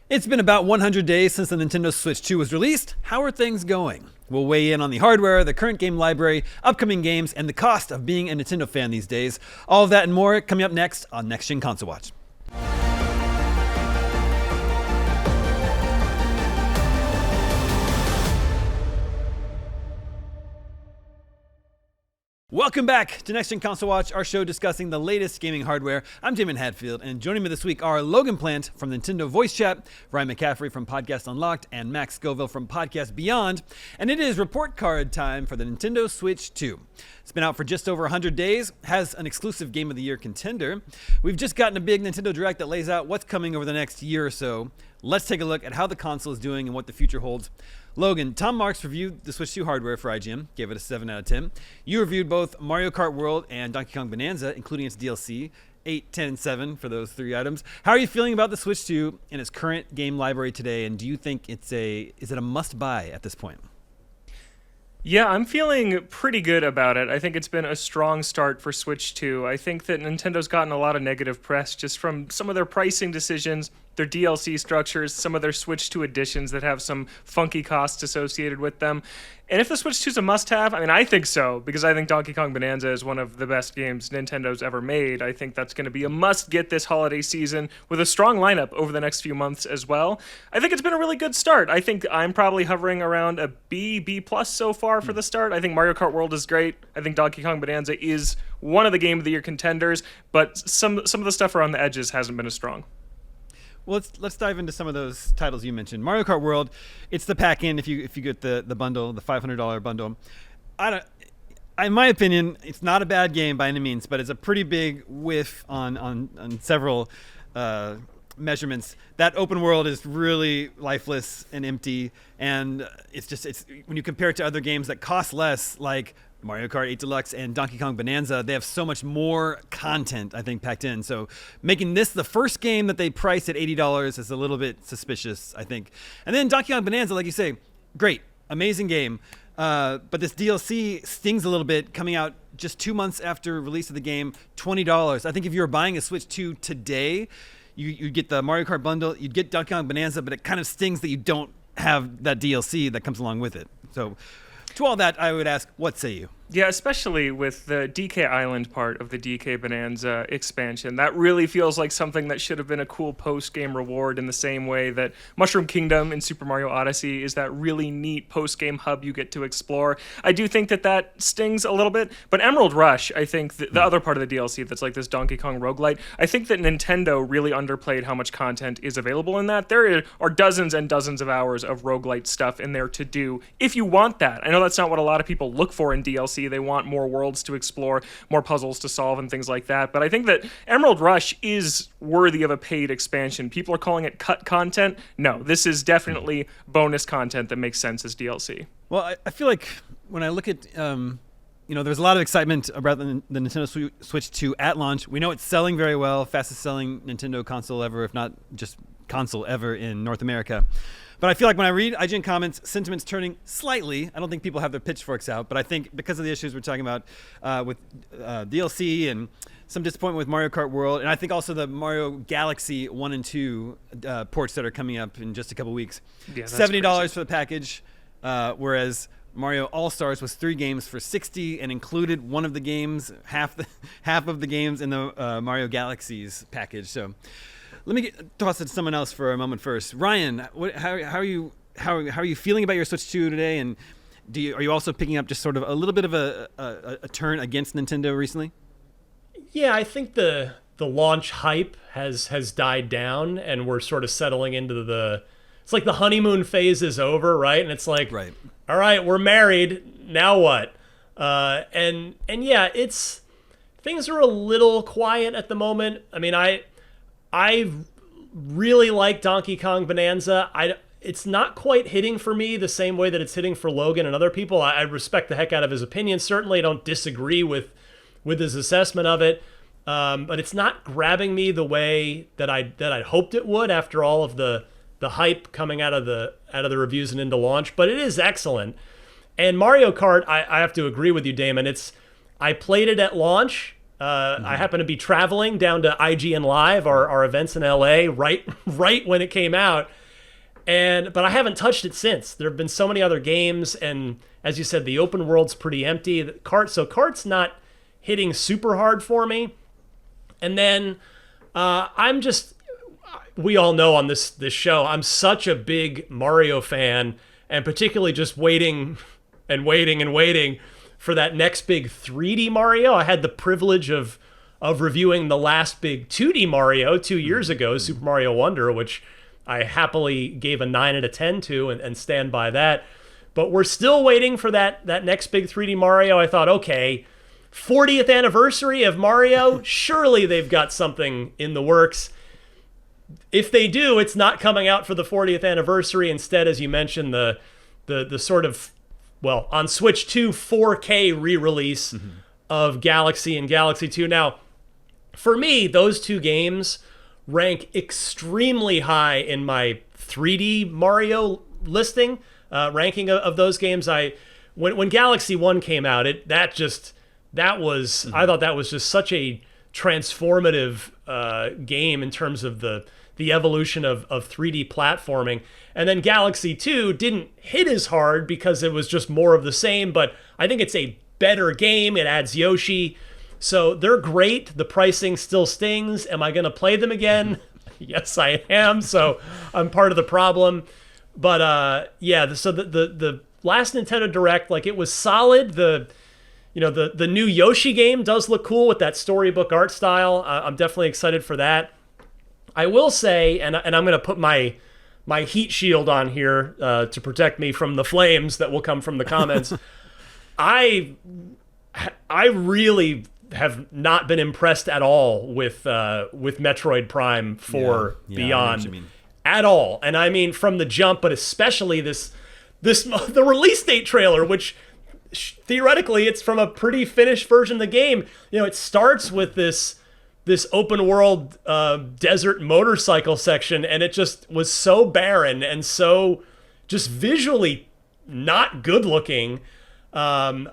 It's been about 100 days since the Nintendo Switch 2 was released. How are things going? We'll weigh in on the hardware, the current game library, upcoming games, and the cost of being a Nintendo fan these days. All of that and more coming up next on Next Gen Console Watch. Welcome back to Next Gen Console Watch, our show discussing the latest gaming hardware. I'm Damon Hadfield, and joining me this week are Logan Plant from Nintendo Voice Chat, Ryan McCaffrey from Podcast Unlocked, and Max Scoville from Podcast Beyond. And it is report card time for the Nintendo Switch 2. It's been out for just over 100 days, has an exclusive Game of the Year contender. We've just gotten a big Nintendo Direct that lays out what's coming over the next year or so. Let's take a look at how the console is doing and what the future holds. Logan, Tom Marks reviewed the Switch 2 hardware for IGN, gave it a 7 out of 10. You reviewed both Mario Kart World and Donkey Kong Bonanza, including its DLC, 8, 10, and 7 for those three items. How are you feeling about the Switch 2 and its current game library today, and do you think is it a must-buy at this point? Yeah, I'm feeling pretty good about it. I think it's been a strong start for Switch 2. I think that Nintendo's gotten a lot of negative press just from some of their pricing decisions, their DLC structures, some of their Switch 2 editions that have some funky costs associated with them. And if the Switch 2 is a must-have, I mean, I think so, because I think Donkey Kong Bonanza is one of the best games Nintendo's ever made. I think that's going to be a must-get this holiday season with a strong lineup over the next few months as well. I think it's been a really good start. I think I'm probably hovering around a B+ so far for the start. I think Mario Kart World is great. I think Donkey Kong Bonanza is one of the Game of the Year contenders, but some of the stuff around the edges hasn't been as strong. Well, let's dive into some of those titles you mentioned. Mario Kart World, it's the pack-in if you get the bundle, the $500 bundle. In my opinion, it's not a bad game by any means, but it's a pretty big whiff on several measurements. That open world is really lifeless and empty, and it's when you compare it to other games that cost less, like Mario Kart 8 Deluxe and Donkey Kong Bonanza, they have so much more content, I think, packed in. So making this the first game that they price at $80 is a little bit suspicious, I think. And then Donkey Kong Bonanza, like you say, great, amazing game. But this DLC stings a little bit, coming out just 2 months after release of the game, $20. I think if you were buying a Switch 2 today, you'd get the Mario Kart bundle, you'd get Donkey Kong Bonanza, but it kind of stings that you don't have that DLC that comes along with it. So to all that, I would ask, what say you? Yeah, especially with the DK Island part of the DK Bonanza expansion. That really feels like something that should have been a cool post-game reward in the same way that Mushroom Kingdom in Super Mario Odyssey is that really neat post-game hub you get to explore. I do think that stings a little bit, but Emerald Rush, I think the other part of the DLC that's like this Donkey Kong roguelite, I think that Nintendo really underplayed how much content is available in that. There are dozens and dozens of hours of roguelite stuff in there to do if you want that. I know that's not what a lot of people look for in DLC. They want more worlds to explore, more puzzles to solve, and things like that. But I think that Emerald Rush is worthy of a paid expansion. People are calling it cut content. No, this is definitely bonus content that makes sense as DLC. Well, I feel like when I look at, there's a lot of excitement about the Nintendo Switch 2 at launch. We know it's selling very well, fastest selling Nintendo console ever, if not just console ever in North America. But I feel like when I read IGN comments, sentiment's turning slightly. I don't think people have their pitchforks out, but I think because of the issues we're talking about with DLC and some disappointment with Mario Kart World, and I think also the Mario Galaxy 1 and 2 ports that are coming up in just a couple weeks. Yeah, $70 crazy for the package, whereas Mario All-Stars was 3 games for $60 and included one of the games, half of the games in the Mario Galaxies package. So let me toss it to someone else for a moment first. Ryan, how are you feeling about your Switch 2 today? And are you also picking up just sort of a little bit of a turn against Nintendo recently? Yeah, I think the launch hype has died down, and we're sort of settling into it's like the honeymoon phase is over, right? And it's like, right, all right, we're married, now what? And yeah, things are a little quiet at the moment. I mean, I really like Donkey Kong Bonanza. It's not quite hitting for me the same way that it's hitting for Logan and other people. I respect the heck out of his opinion. Certainly, I don't disagree with his assessment of it, but it's not grabbing me the way that I hoped it would after all of the hype coming out of the reviews and into launch. But it is excellent. And Mario Kart, I have to agree with you, Damon. I played it at launch. I happened to be traveling down to IGN Live, our events in LA, right when it came out. But I haven't touched it since. There have been so many other games, and as you said, the open world's pretty empty. Kart's not hitting super hard for me. And then we all know on this show, I'm such a big Mario fan, and particularly just waiting and waiting and waiting for that next big 3D Mario. I had the privilege of reviewing the last big 2D Mario 2 years ago, Super Mario Wonder, which I happily gave a 9 out of 10 to and stand by that. But we're still waiting for that next big 3D Mario. I thought, okay, 40th anniversary of Mario, surely they've got something in the works. If they do, it's not coming out for the 40th anniversary. Instead, as you mentioned, the sort of, well, on Switch 2 4K re-release of Galaxy and Galaxy 2. Now, for me, those two games rank extremely high in my 3D Mario listing, ranking of those games. When Galaxy 1 came out, I thought that was just such a transformative game in terms of the evolution of 3D platforming. And then Galaxy 2 didn't hit as hard because it was just more of the same, but I think it's a better game. It adds Yoshi. So they're great. The pricing still stings. Am I going to play them again? Yes, I am. So I'm part of the problem. But so the last Nintendo Direct, like, it was solid. The new Yoshi game does look cool with that storybook art style. I'm definitely excited for that. I will say, and I'm going to put my heat shield on here to protect me from the flames that will come from the comments. I really have not been impressed at all with Metroid Prime 4 Beyond at all. And I mean from the jump, but especially the release date trailer, which theoretically it's from a pretty finished version of the game. It starts with this open world desert motorcycle section, and it just was so barren and so just visually not good looking. And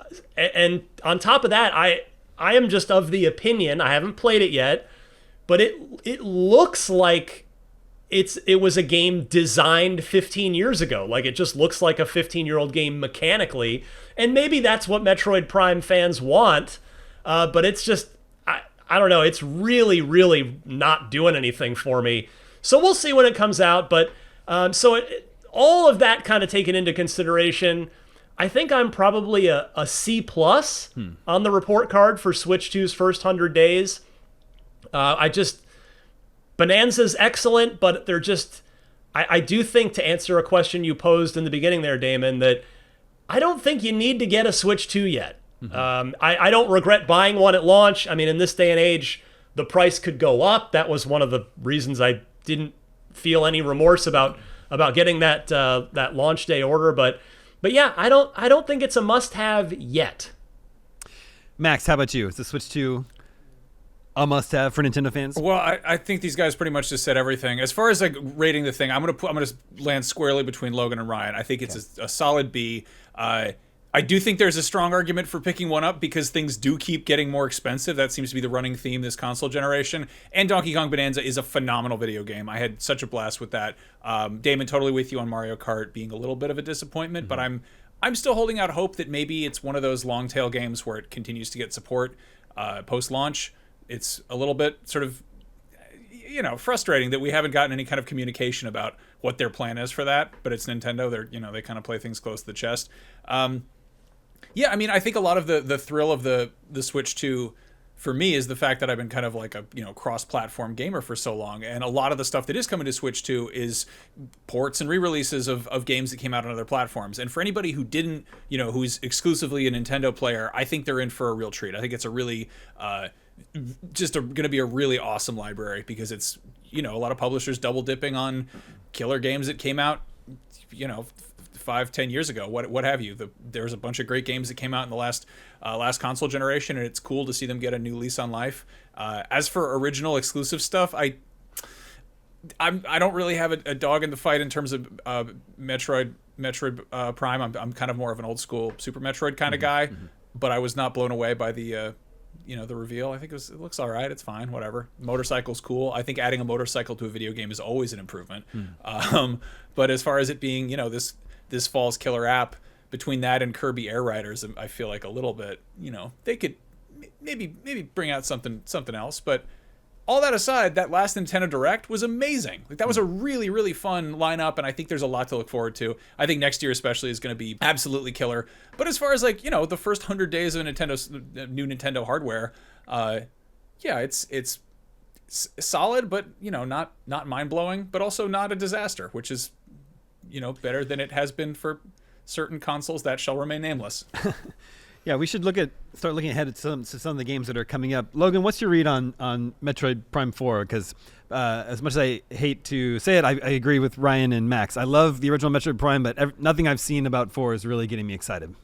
on top of that, I am just of the opinion, I haven't played it yet, but it looks like it was a game designed 15 years ago. Like, it just looks like a 15-year-old game mechanically. And maybe that's what Metroid Prime fans want, but it's just, I don't know, it's really, really not doing anything for me. So we'll see when it comes out, but all of that kind of taken into consideration, I think I'm probably a C+ on the report card for Switch 2's first 100 days. Bonanza's excellent, but they're just, I do think, to answer a question you posed in the beginning there, Daemon, that I don't think you need to get a Switch 2 yet. I don't regret buying one at launch. I mean, in this day and age, the price could go up. That was one of the reasons I didn't feel any remorse about getting that launch day order. But yeah, I don't think it's a must-have yet. Max, how about you? Is the Switch 2 a must-have for Nintendo fans? Well, I think these guys pretty much just said everything. As far as like rating the thing, I'm gonna land squarely between Logan and Ryan. I think it's a solid B. I do think there's a strong argument for picking one up because things do keep getting more expensive. That seems to be the running theme this console generation. And Donkey Kong Bonanza is a phenomenal video game. I had such a blast with that. Damon, totally with you on Mario Kart being a little bit of a disappointment, but I'm still holding out hope that maybe it's one of those long tail games where it continues to get support post-launch. It's a little bit sort of, frustrating that we haven't gotten any kind of communication about what their plan is for that, but it's Nintendo. They kind of play things close to the chest. Yeah, I mean, I think a lot of the thrill of the Switch 2 for me is the fact that I've been kind of like a cross-platform gamer for so long, and a lot of the stuff that is coming to Switch 2 is ports and re-releases of games that came out on other platforms. And for anybody who didn't, who's exclusively a Nintendo player, I think they're in for a real treat. I think it's a really going to be a really awesome library because it's a lot of publishers double dipping on killer games that came out 5-10 years ago, what have you. There's a bunch of great games that came out in the last console generation, and it's cool to see them get a new lease on life. As for original exclusive stuff, I don't really have a dog in the fight in terms of Metroid Prime. I'm kind of more of an old school Super Metroid kind of guy, but I was not blown away by the the reveal. I think it looks all right. It's fine. Whatever. Motorcycle's cool. I think adding a motorcycle to a video game is always an improvement. But as far as it being, this fall's killer app, between that and Kirby Air Riders, I feel like a little bit, they could maybe bring out something else. But all that aside, that last Nintendo Direct was amazing. Like, that was a really, really fun lineup, and I think there's a lot to look forward to. I think next year especially is going to be absolutely killer. But as far as the first 100 days of new Nintendo hardware, it's solid, but not mind blowing, but also not a disaster, which is better than it has been for certain consoles that shall remain nameless. Yeah, we should start looking ahead at some of the games that are coming up. Logan, what's your read on Metroid Prime 4? Because as much as I hate to say it, I agree with Ryan and Max. I love the original Metroid Prime, but nothing I've seen about 4 is really getting me excited.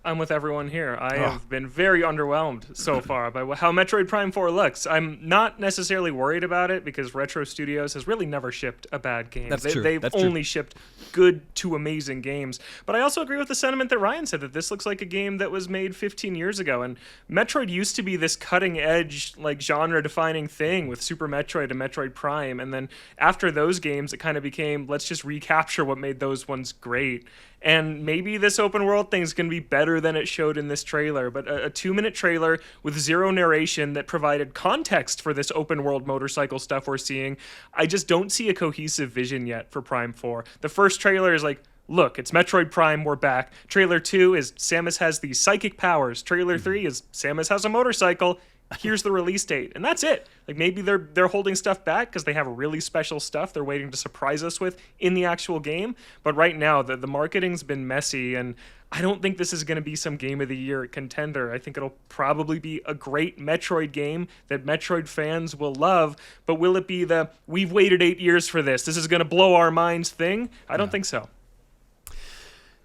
I'm with everyone here. I have been very underwhelmed so far by how Metroid Prime 4 looks. I'm not necessarily worried about it because Retro Studios has really never shipped a bad game. That's true. They've only shipped good to amazing games. But I also agree with the sentiment that Ryan said, that this looks like a game that was made 15 years ago. And Metroid used to be this cutting-edge, genre-defining thing with Super Metroid and Metroid Prime. And then after those games, it kind of became, let's just recapture what made those ones great. And maybe this open world thing is going to be better than it showed in this trailer. But a 2-minute trailer with zero narration that provided context for this open world motorcycle stuff we're seeing, I just don't see a cohesive vision yet for Prime 4. The first trailer is like, look, it's Metroid Prime, we're back. Trailer 2 is Samus has these psychic powers. Trailer 3 is Samus has a motorcycle. Here's the release date. And that's it. Maybe they're holding stuff back because they have really special stuff they're waiting to surprise us with in the actual game. But right now, the marketing's been messy, and I don't think this is going to be some Game of the Year contender. I think it'll probably be a great Metroid game that Metroid fans will love, but will it be we've waited 8 years for this is going to blow our minds thing? I don't think so.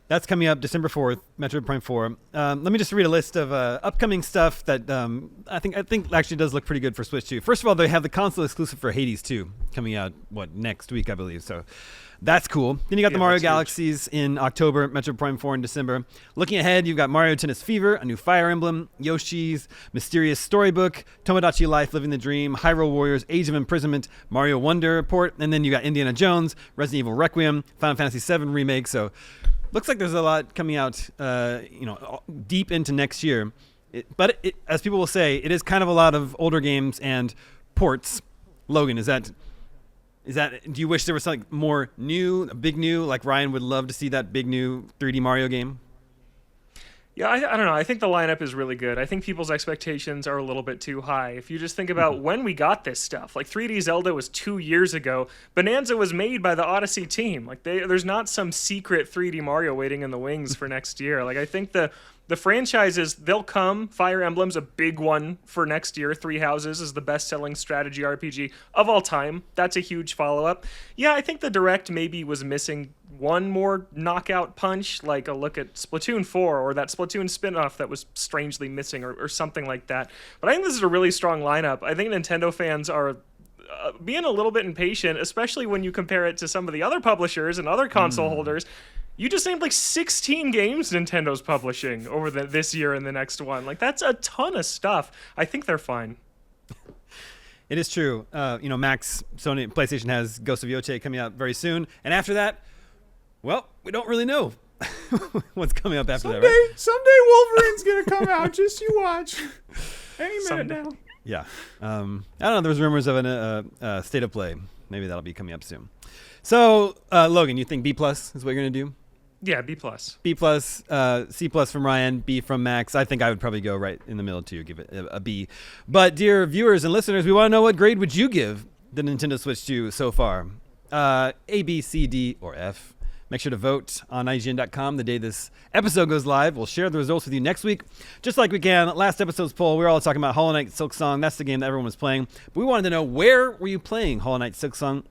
That's coming up December 4th, Metroid Prime 4. Let me just read a list of upcoming stuff that I think actually does look pretty good for Switch 2. First of all, they have the console exclusive for Hades 2 coming out, next week, I believe. So that's cool. Then you got the Mario Galaxies in October, Metroid Prime 4 in December. Looking ahead, you've got Mario Tennis Fever, a new Fire Emblem, Yoshi's Mysterious Storybook, Tomodachi Life Living the Dream, Hyrule Warriors Age of Imprisonment, Mario Wonder port, and then you got Indiana Jones, Resident Evil Requiem, Final Fantasy VII Remake. So looks like there's a lot coming out, deep into next year. But as people will say, it is kind of a lot of older games and ports. Logan, is that? Do you wish there was something more new, a big new? Like Ryan would love to see that big new 3D Mario game. Yeah, I don't know. I think the lineup is really good. I think people's expectations are a little bit too high. If you just think about when we got this stuff, 3D Zelda was 2 years ago. Bonanza was made by the Odyssey team. There's not some secret 3D Mario waiting in the wings for next year. I think the franchises, they'll come. Fire Emblem's a big one for next year. Three Houses is the best-selling strategy RPG of all time. That's a huge follow-up. Yeah, I think the Direct maybe was missing one more knockout punch, like a look at Splatoon 4 or that Splatoon spin-off that was strangely missing or something like that. But I think this is a really strong lineup. I think Nintendo fans are being a little bit impatient, especially when you compare it to some of the other publishers and other console holders. You just named 16 games Nintendo's publishing over this year and the next one. That's a ton of stuff. I think they're fine. It is true. Max, Sony, PlayStation has Ghost of Yote coming out very soon. And after that, well, we don't really know what's coming up after that, right? Someday Wolverine's going to come out. Just you watch. Any minute now. Yeah. I don't know. There was rumors of a State of Play. Maybe that'll be coming up soon. So, Logan, you think B+ is what you're going to do? Yeah, B+. B+, C+ from Ryan, B from Max. I think I would probably go right in the middle too, give it a B. But dear viewers and listeners, we want to know, what grade would you give the Nintendo Switch 2 so far? A, B, C, D, or F? Make sure to vote on IGN.com the day this episode goes live. We'll share the results with you next week, just like we can. Last episode's poll, we were all talking about Hollow Knight Silksong. That's the game that everyone was playing. But we wanted to know, where were you playing Hollow Knight Silksong?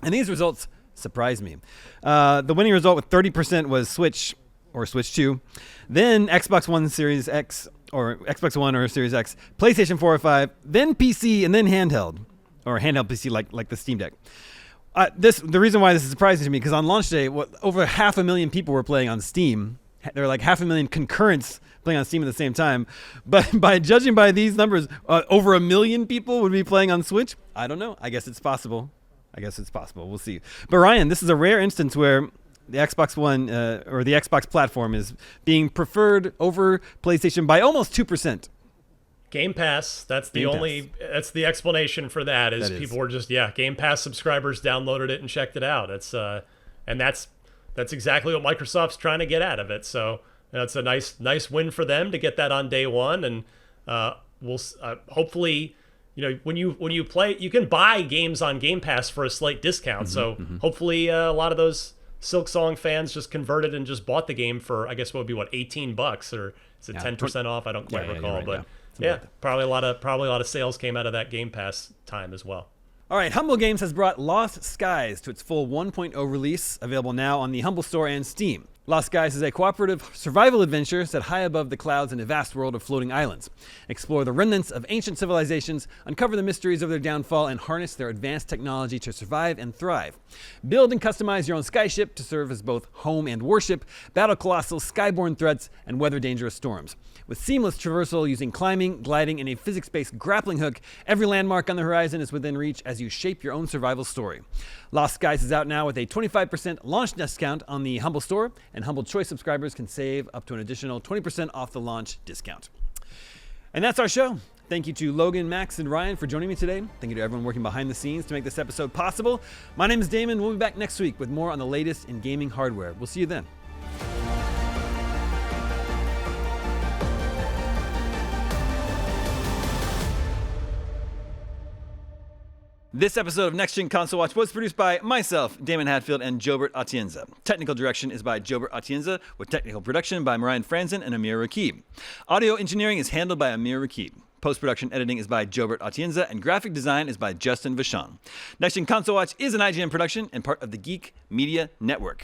And these results surprised me. The winning result with 30% was Switch or Switch 2. Then Xbox One Series X or Xbox One or Series X, PlayStation 4 or 5, then PC, and then handheld or handheld PC like the Steam Deck. The reason why this is surprising to me, because on launch day, over 500,000 people were playing on Steam, there are like 500,000 concurrents playing on Steam at the same time. But by judging by these numbers, over 1 million people would be playing on Switch. I don't know. I guess it's possible. We'll see. But Ryan, this is a rare instance where the Xbox One or the Xbox platform is being preferred over PlayStation by almost 2%. Game Pass. That's the explanation for that. Is people were just Game Pass subscribers downloaded it and checked it out. That's exactly what Microsoft's trying to get out of it. So it's a nice win for them to get that on day one, and we'll hopefully, when you play, you can buy games on Game Pass for a slight discount. Hopefully a lot of those Silksong fans just converted and just bought the game for, I guess, what would be $18, or is it 10% off? I don't quite recall, but probably a lot of sales came out of that Game Pass time as well. All right, Humble Games has brought Lost Skies to its full 1.0 release, available now on the Humble Store and Steam. Lost Skies is a cooperative survival adventure set high above the clouds in a vast world of floating islands. Explore the remnants of ancient civilizations, uncover the mysteries of their downfall, and harness their advanced technology to survive and thrive. Build and customize your own skyship to serve as both home and warship, battle colossal skyborne threats, and weather dangerous storms. With seamless traversal using climbing, gliding, and a physics-based grappling hook, every landmark on the horizon is within reach as you shape your own survival story. Lost Skies is out now with a 25% launch discount on the Humble Store, and Humble Choice subscribers can save up to an additional 20% off the launch discount. And that's our show. Thank you to Logan, Max, and Ryan for joining me today. Thank you to everyone working behind the scenes to make this episode possible. My name is Daemon. We'll be back next week with more on the latest in gaming hardware. We'll see you then. This episode of Next Gen Console Watch was produced by myself, Damon Hatfield, and Jobert Atienza. Technical direction is by Jobert Atienza, with technical production by Marian Franzen and Amir Rakib. Audio engineering is handled by Amir Rakib. Post-production editing is by Jobert Atienza, and graphic design is by Justin Vachon. Next Gen Console Watch is an IGN production and part of the Geek Media Network.